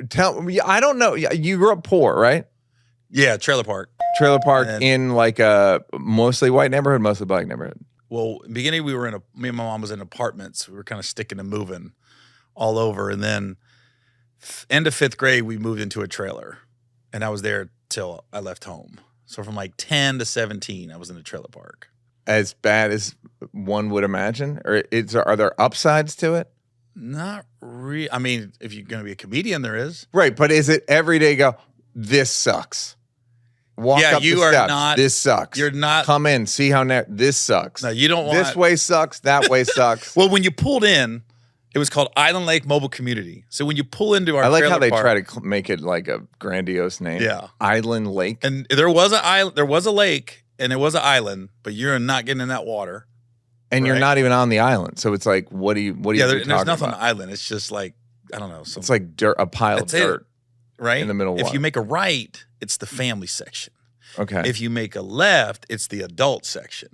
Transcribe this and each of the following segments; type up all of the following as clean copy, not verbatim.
Tell me, I don't know. You grew up poor, right? Yeah, trailer park. Trailer park in like a mostly white neighborhood, mostly black neighborhood. Well, in the beginning, me and my mom was in apartments. We were kind of sticking and moving all over. And then end of 5th grade, we moved into a trailer. And I was there till I left home. So from like 10 to 17, I was in a trailer park. As bad as one would imagine? Or are there upsides to it? Not really. I mean, if you're going to be a comedian, there is. Right, but is it every day go, this sucks? Walk up the steps. This sucks. You're not. Come in, see how this sucks. No, you don't want. This way sucks, that way sucks. Well, when you pulled in, it was called Island Lake Mobile Community. So when you pull into our trailer park. I like how they try to make it like a grandiose name. Yeah. Island Lake. And there was a lake, and it was an island, but you're not getting in that water. And you're not even on the island. So it's like, what do you there's nothing on the island. It's just like, I don't know. It's like dirt, a pile of dirt. Right? In the middle of water. If you make a right, it's the family section. Okay. If you make a left, it's the adult section.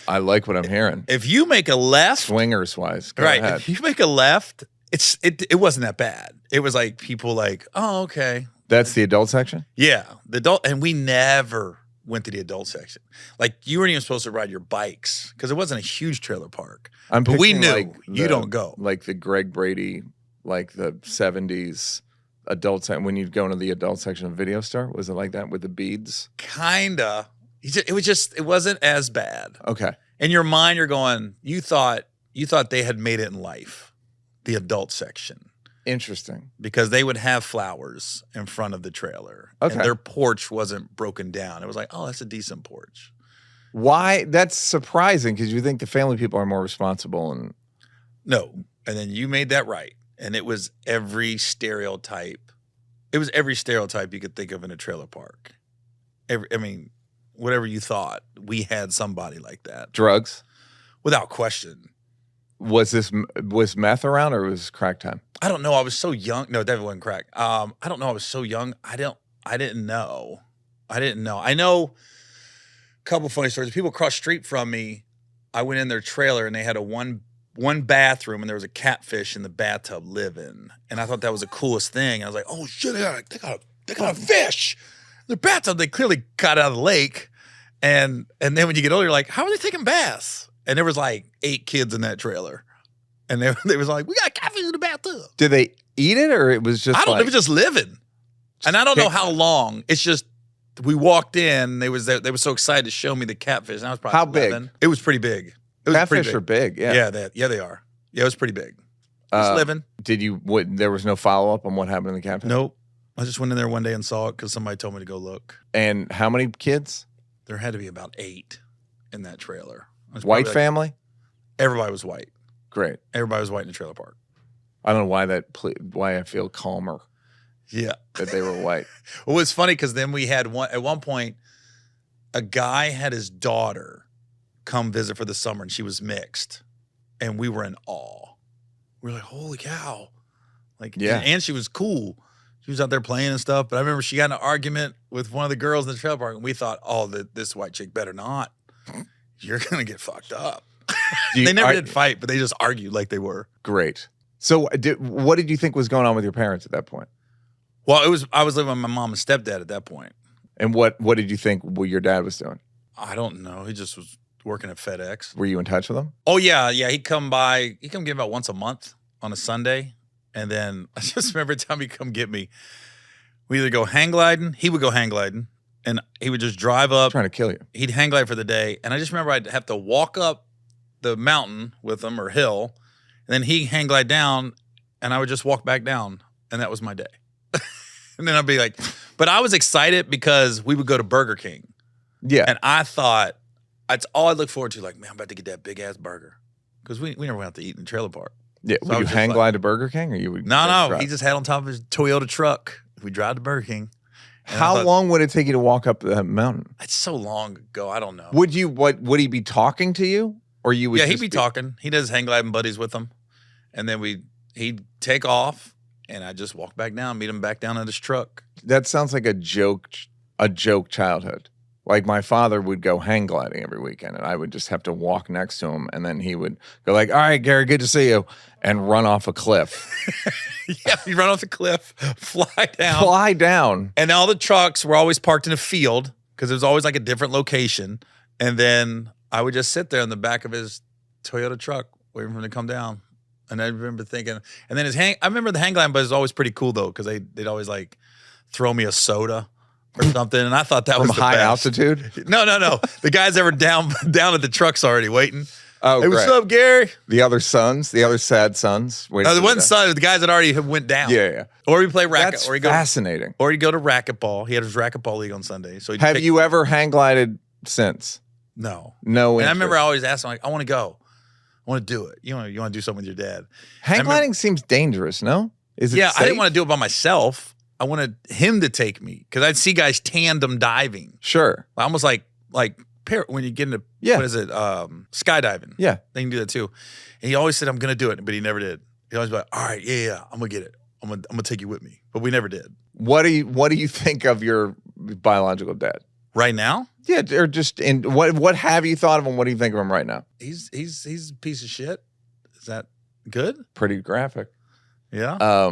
I like what I'm hearing. If you make a left, swingers wise, go ahead. If you make a left, it wasn't that bad. It was like people like, oh, okay. That's the adult section? Yeah, the adult, and we never went to the adult section. Like you weren't even supposed to ride your bikes because it wasn't a huge trailer park. But we knew like you don't go. Like the Greg Brady, like the 70s adult section, when you'd go into the adult section of Video Store. Was it like that with the beads? Kinda. It wasn't as bad. Okay. In your mind, you're going, you thought they had made it in life, the adult section. Interesting. Because they would have flowers in front of the trailer. Okay. And their porch wasn't broken down. It was like, oh, that's a decent porch. Why? That's surprising because you think the family people are more responsible. No. And then you made that right. And it was every stereotype. It was every stereotype you could think of in a trailer park. Whatever you thought, we had somebody like that. Drugs? Without question. Was meth around or was crack time? I don't know. I was so young. No, definitely wasn't crack. I don't know. I was so young. I didn't know. I know a couple funny stories. People across the street from me, I went in their trailer and they had a one bathroom and there was a catfish in the bathtub living. And I thought that was the coolest thing. I was like, oh shit, they got a fish. Their bathtub, they clearly got out of the lake. And then when you get older, you're like, how are they taking baths? And there was like 8 kids in that trailer. And they was like, we got catfish in the bathtub. Did they eat it or it was just it was just living. And I don't know how long. It's just we walked in, they were so excited to show me the catfish. And I was probably how 11. big? It was pretty big. Catfish are big, yeah. Yeah, they are. Yeah, it was pretty big. Just living. There was no follow-up on what happened in the catfish? Nope. I just went in there one day and saw it because somebody told me to go look. And how many kids? There had to be about 8 in that trailer. White family? Everybody was white. Great. Everybody was white in the trailer park. I don't know why I feel calmer. Yeah. That they were white. Well, it's funny because then we had at one point, a guy had his daughter come visit for the summer and she was mixed. And we were in awe. We were like, holy cow. Like, yeah. And she was cool. She was out there playing and stuff. But I remember she got in an argument with one of the girls in the trailer park and we thought, oh, this white chick better not. You're going to get fucked up. They never did fight, but they just argued like they were. Great. So what did you think was going on with your parents at that point? Well, I was living with my mom and stepdad at that point. And what did you think your dad was doing? I don't know. He just was working at FedEx. Were you in touch with him? Oh, yeah. Yeah, he'd come by. He'd come get me about once a month on a Sunday. And then I just remember every time he'd come get me, we either go hang gliding. He would go hang gliding. And he would just drive up. Trying to kill you. He'd hang glide for the day. And I just remember I'd have to walk up the mountain with him or hill. And then he'd hang glide down. And I would just walk back down. And that was my day. And then I'd be like, but I was excited because we would go to Burger King. Yeah. And I thought, that's all I look forward to. Like, man, I'm about to get that big ass burger. Because we never went out to eat in the trailer park. Yeah. So would you hang glide to Burger King or you would? No. He just had on top of his Toyota truck. We drive to Burger King. How long would it take you to walk up that mountain? It's so long ago. I don't know. Would he be talking to you? Or you would? Yeah, he'd be talking. He does hang gliding buddies with him. And then he'd take off. And I just walk back down, meet him back down at his truck. That sounds like a joke childhood. Like my father would go hang gliding every weekend, and I would just have to walk next to him, and then he would go like, "All right, Gary, good to see you," and run off a cliff. Yeah, you run off the cliff, fly down. Fly down. And all the trucks were always parked in a field because it was always like a different location. And then I would just sit there in the back of his Toyota truck waiting for him to come down. And I remember thinking, and then I remember the hang gliding, but it was always pretty cool though, because they'd always like throw me a soda or something. And I thought that From was the high best. altitude? No. The guys that were down at the trucks already waiting. Oh, Hey, what's great. up, Gary? The other sad sons. No, the one son, the guys that already went down. Yeah. Or we play racket. That's or fascinating. Or he'd go to racquetball. He had his racquetball league on Sunday. So Have you ever hang glided since? No. No. And I interest. remember I always asked him, like, I want to go. I want to do it. You want to do something with your dad. Hang gliding seems dangerous, no? Is it Yeah, safe? I didn't want to do it by myself. I wanted him to take me because I'd see guys tandem diving. Sure. Almost like when you get into, what is it, skydiving. Yeah. They can do that too. And he always said, I'm going to do it, but he never did. He always be like, all right, yeah, I'm going to get it. I'm gonna take you with me. But we never did. What do you think of your biological dad? Right now? Yeah, or just in what have you thought of him? What do you think of him right now? He's a piece of shit. Is that good? Pretty graphic. Yeah.